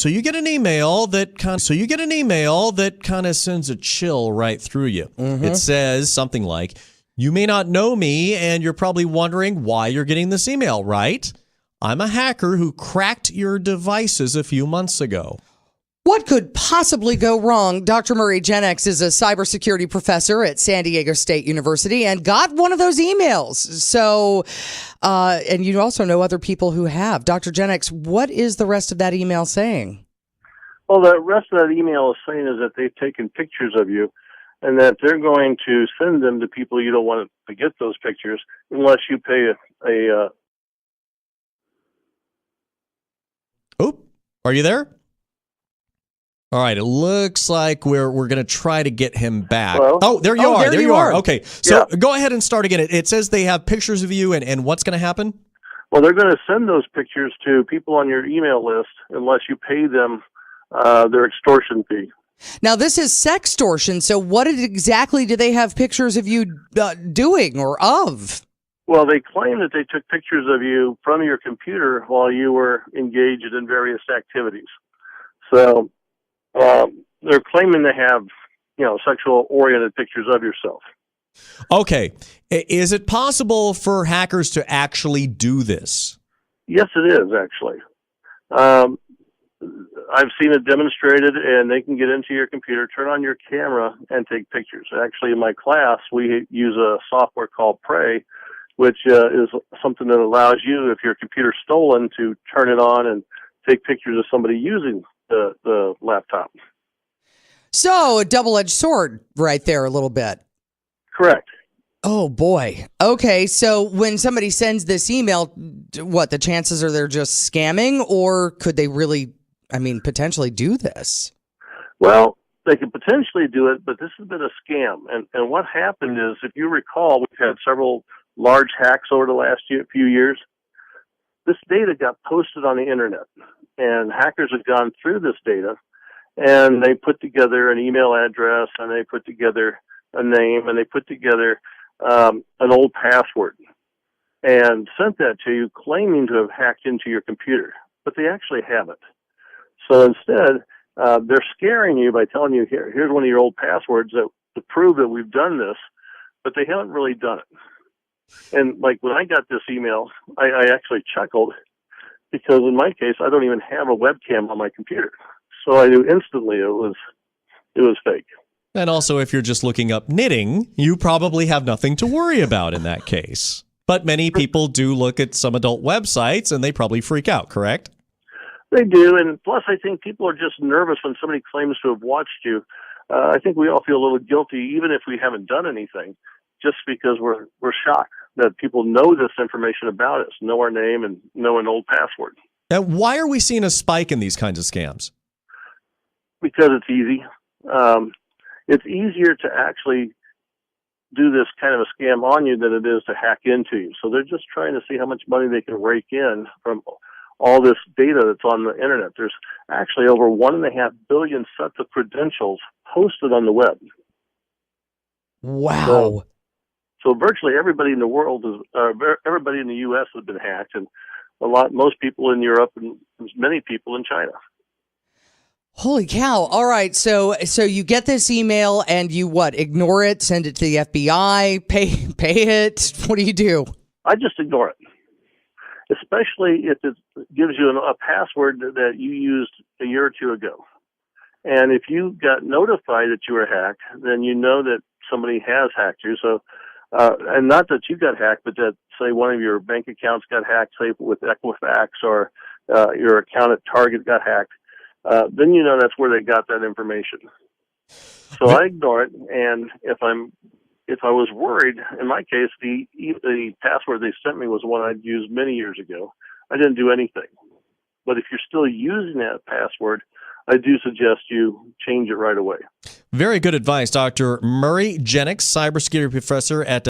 So you get an email that kind of sends a chill right through you. It says something like, "You may not know me, and you're probably wondering why you're getting this email, right? I'm a hacker who cracked your devices a few months ago." What could possibly go wrong? Dr. Murray Jenex is a cybersecurity professor at San Diego State University and got one of those emails. So, and you also know other people who have. Dr. Jenex, what is the rest of that email saying? Well, the rest of that email is saying is that they've taken pictures of you and that they're going to send them to people you don't want to get those pictures unless you pay a Oh, are you there? All right, it looks like we're going to try to get him back. Hello? Oh, there you are. There you are. Okay, so Yeah. go ahead and start again. It says they have pictures of you, and what's going to happen? Well, they're going to send those pictures to people on your email list unless you pay them their extortion fee. Now, this is sextortion, so what exactly do they have pictures of you doing or of? Well, they claim that they took pictures of you from your computer while you were engaged in various activities. So they're claiming to have, sexual-oriented pictures of yourself. Okay. Is it possible for hackers to actually do this? Yes, it is, actually. I've seen it demonstrated, and they can get into your computer, turn on your camera, and take pictures. Actually, in my class, we use a software called Prey, which is something that allows you, if your computer's stolen, to turn it on and take pictures of somebody using the laptop. So, a double-edged sword right there a little bit. Correct. Oh, boy. Okay, so when somebody sends this email, what, the chances are they're just scamming, or could they really, potentially do this? Well, they could potentially do it, but this has been a scam. And what happened is, if you recall, we've had several large hacks over the last few years. This data got posted on the internet, and hackers have gone through this data, and they put together an email address, and they put together a name, and they put together an old password, and sent that to you, claiming to have hacked into your computer, but they actually haven't. So instead, they're scaring you by telling you, here's one of your old passwords to prove that we've done this, but they haven't really done it. And like when I got this email, I actually chuckled because in my case, I don't even have a webcam on my computer. So I knew instantly it was fake. And also, if you're just looking up knitting, you probably have nothing to worry about in that case. But many people do look at some adult websites and they probably freak out, correct? They do. And plus, I think people are just nervous when somebody claims to have watched you. I think we all feel a little guilty, even if we haven't done anything, just because we're shocked that people know this information about us, know our name and know an old password. Now, why are we seeing a spike in these kinds of scams? Because it's easy. It's easier to actually do this kind of a scam on you than it is to hack into you. So they're just trying to see how much money they can rake in from all this data that's on the internet. There's actually over 1.5 billion sets of credentials posted on the web. Wow. So virtually everybody in the world everybody in the U.S. has been hacked, and most people in Europe and many people in China. Holy cow. All right. So you get this email and you ignore it, send it to the FBI, pay it. What do? I just ignore it, especially if it gives you a password that you used a year or two ago. And if you got notified that you were hacked, then you know that somebody has hacked you. So, and not that you got hacked, but that, say, one of your bank accounts got hacked, say, with Equifax, or your account at Target got hacked. Then you know that's where they got that information. So I ignore it, and if I was worried, in my case, the password they sent me was one I'd used many years ago. I didn't do anything. But if you're still using that password, I do suggest you change it right away. Very good advice, Dr. Murray Jenex, cybersecurity professor at